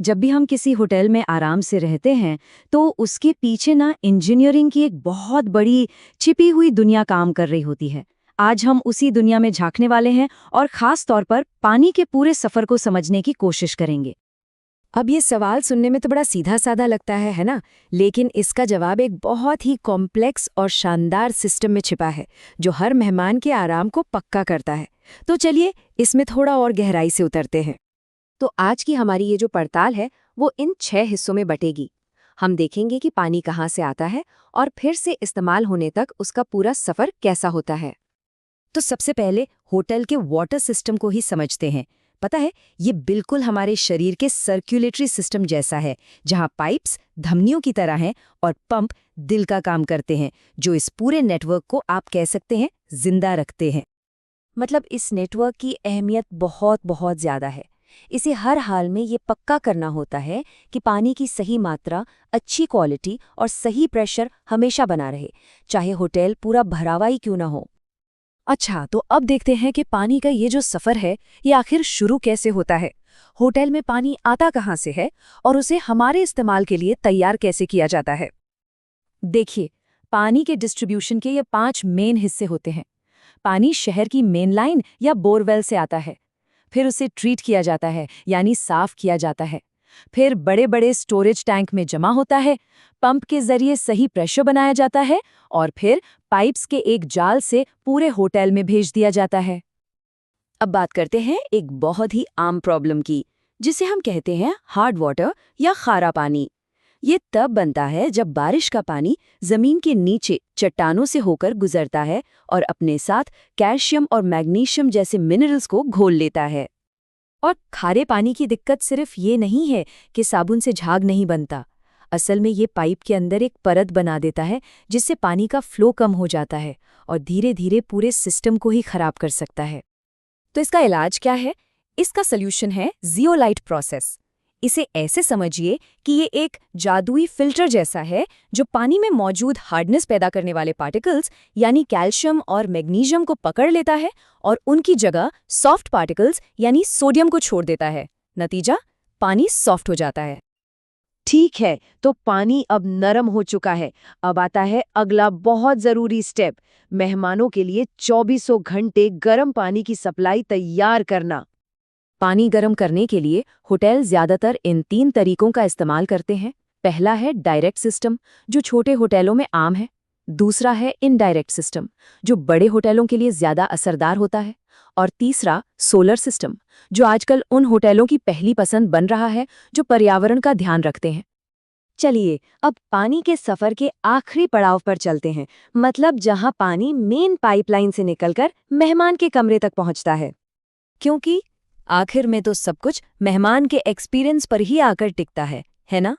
जब भी हम किसी होटल में आराम से रहते हैं तो उसके पीछे ना इंजीनियरिंग की एक बहुत बड़ी छिपी हुई दुनिया काम कर रही होती है। आज हम उसी दुनिया में झांकने वाले हैं और खास तौर पर पानी के पूरे सफर को समझने की कोशिश करेंगे। अब ये सवाल सुनने में तो बड़ा सीधा साधा लगता है ना? लेकिन इसका जवाब एक बहुत ही कॉम्प्लेक्स और शानदार सिस्टम में छिपा है, जो हर मेहमान के आराम को पक्का करता है। तो चलिए इसमें थोड़ा और गहराई से उतरते हैं। तो आज की हमारी ये जो पड़ताल है वो इन 6 हिस्सों में बटेगी। हम देखेंगे कि पानी कहाँ से आता है और फिर से इस्तेमाल होने तक उसका पूरा सफर कैसा होता है। तो सबसे पहले होटल के वाटर सिस्टम को ही समझते हैं। पता है, ये बिल्कुल हमारे शरीर के सर्कुलेटरी सिस्टम जैसा है, जहाँ पाइप्स धमनियों की तरह हैं और पंप दिल का काम करते हैं, जो इस पूरे नेटवर्क को आप कह सकते हैं जिंदा रखते हैं। मतलब इस नेटवर्क की अहमियत बहुत बहुत ज़्यादा है। इसे हर हाल में ये पक्का करना होता है कि पानी की सही मात्रा, अच्छी क्वालिटी और सही प्रेशर हमेशा बना रहे, चाहे होटल पूरा भरावा ही क्यों ना हो। अच्छा, तो अब देखते हैं कि पानी का ये जो सफ़र है, ये आखिर शुरू कैसे होता है। होटल में पानी आता कहाँ से है और उसे हमारे इस्तेमाल के लिए तैयार कैसे किया जाता है। देखिए, पानी के डिस्ट्रीब्यूशन के ये 5 मेन हिस्से होते हैं। पानी शहर की मेन लाइन या बोरवेल से आता है, फिर उसे ट्रीट किया जाता है यानी साफ किया जाता है, फिर बड़े बड़े स्टोरेज टैंक में जमा होता है, पंप के जरिए सही प्रेशर बनाया जाता है और फिर पाइप्स के एक जाल से पूरे होटल में भेज दिया जाता है। अब बात करते हैं एक बहुत ही आम प्रॉब्लम की, जिसे हम कहते हैं हार्ड वाटर या खारा पानी। ये तब बनता है जब बारिश का पानी जमीन के नीचे चट्टानों से होकर गुजरता है और अपने साथ कैल्शियम और मैग्नीशियम जैसे मिनरल्स को घोल लेता है। और खारे पानी की दिक्कत सिर्फ ये नहीं है कि साबुन से झाग नहीं बनता। असल में ये पाइप के अंदर एक परत बना देता है, जिससे पानी का फ्लो कम हो जाता है और धीरे धीरे पूरे सिस्टम को ही खराब कर सकता है। तो इसका इलाज क्या है? इसका सल्यूशन है जियोलाइट प्रोसेस। इसे ऐसे समझिए कि ये एक जादुई फिल्टर जैसा है, जो पानी में मौजूद हार्डनेस पैदा करने वाले पार्टिकल्स यानी कैल्शियम और मैग्नीशियम को पकड़ लेता है और उनकी जगह सॉफ्ट पार्टिकल्स यानी सोडियम को छोड़ देता है। नतीजा, पानी सॉफ्ट हो जाता है। ठीक है, तो पानी अब नरम हो चुका है। अब आता है अगला बहुत जरूरी स्टेप, मेहमानों के लिए 2400 घंटे गर्म पानी की सप्लाई तैयार करना। पानी गर्म करने के लिए होटल ज्यादातर इन 3 तरीकों का इस्तेमाल करते हैं। पहला है डायरेक्ट सिस्टम, जो छोटे होटलों में आम है। दूसरा है इनडायरेक्ट सिस्टम, जो बड़े होटलों के लिए ज्यादा असरदार होता है। और तीसरा सोलर सिस्टम, जो आजकल उन होटलों की पहली पसंद बन रहा है जो पर्यावरण का ध्यान रखते हैं। चलिए अब पानी के सफर के आखिरी पड़ाव पर चलते हैं, मतलब जहां पानी मेन पाइपलाइन से निकलकर मेहमान के कमरे तक पहुंचता है। क्योंकि आखिर में तो सब कुछ मेहमान के एक्सपीरियंस पर ही आकर टिकता है ना?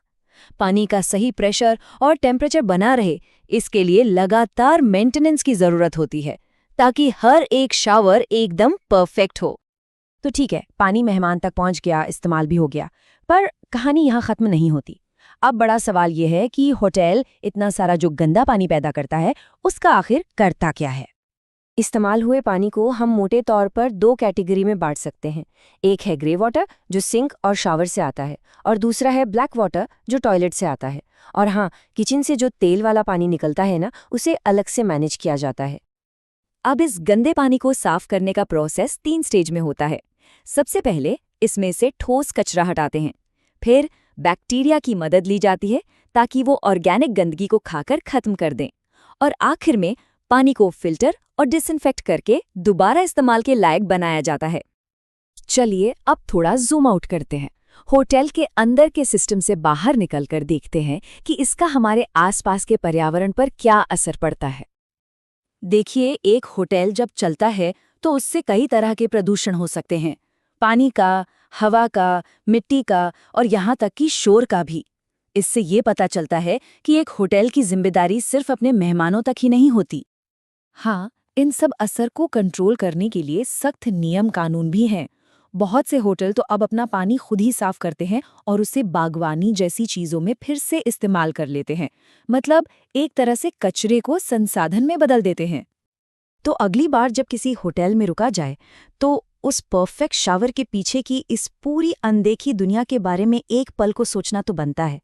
पानी का सही प्रेशर और टेम्परेचर बना रहे, इसके लिए लगातार मेंटेनेंस की जरूरत होती है, ताकि हर एक शावर एकदम परफेक्ट हो। तो ठीक है, पानी मेहमान तक पहुंच गया, इस्तेमाल भी हो गया, पर कहानी यहाँ खत्म नहीं होती। अब बड़ा सवाल यह है कि होटल इतना सारा जो गंदा पानी पैदा करता है, उसका आखिर करता क्या है? इस्तेमाल हुए पानी को हम मोटे तौर पर 2 कैटेगरी में बांट सकते हैं। एक है ग्रे वाटर, जो सिंक और शावर से आता है, और दूसरा है ब्लैक वाटर, जो टॉयलेट से आता है। और हाँ, किचन से जो तेल वाला पानी निकलता है ना, उसे अलग से मैनेज किया जाता है। अब इस गंदे पानी को साफ करने का प्रोसेस 3 स्टेज में होता है। सबसे पहले इसमें से ठोस कचरा हटाते हैं, फिर बैक्टीरिया की मदद ली जाती है ताकि वो ऑर्गेनिक गंदगी को खाकर खत्म कर दें, और आखिर में पानी को फिल्टर और डिसइंफेक्ट करके दोबारा इस्तेमाल के लायक बनाया जाता है। चलिए अब थोड़ा जूम आउट करते हैं। होटल के अंदर के सिस्टम से बाहर निकलकर देखते हैं कि इसका हमारे आसपास के पर्यावरण पर क्या असर पड़ता है। देखिए, एक होटल जब चलता है तो उससे कई तरह के प्रदूषण हो सकते हैं, पानी का, हवा का, मिट्टी का और यहाँ तक कि शोर का भी। इससे ये पता चलता है कि एक होटल की जिम्मेदारी सिर्फ अपने मेहमानों तक ही नहीं होती। हाँ, इन सब असर को कंट्रोल करने के लिए सख्त नियम कानून भी हैं। बहुत से होटल तो अब अपना पानी खुद ही साफ करते हैं और उसे बागवानी जैसी चीजों में फिर से इस्तेमाल कर लेते हैं। मतलब एक तरह से कचरे को संसाधन में बदल देते हैं। तो अगली बार जब किसी होटल में रुका जाए तो उस परफेक्ट शावर के पीछे की इस पूरी अनदेखी दुनिया के बारे में एक पल को सोचना तो बनता है।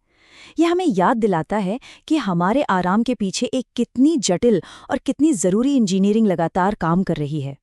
यह हमें याद दिलाता है कि हमारे आराम के पीछे एक कितनी जटिल और कितनी ज़रूरी इंजीनियरिंग लगातार काम कर रही है।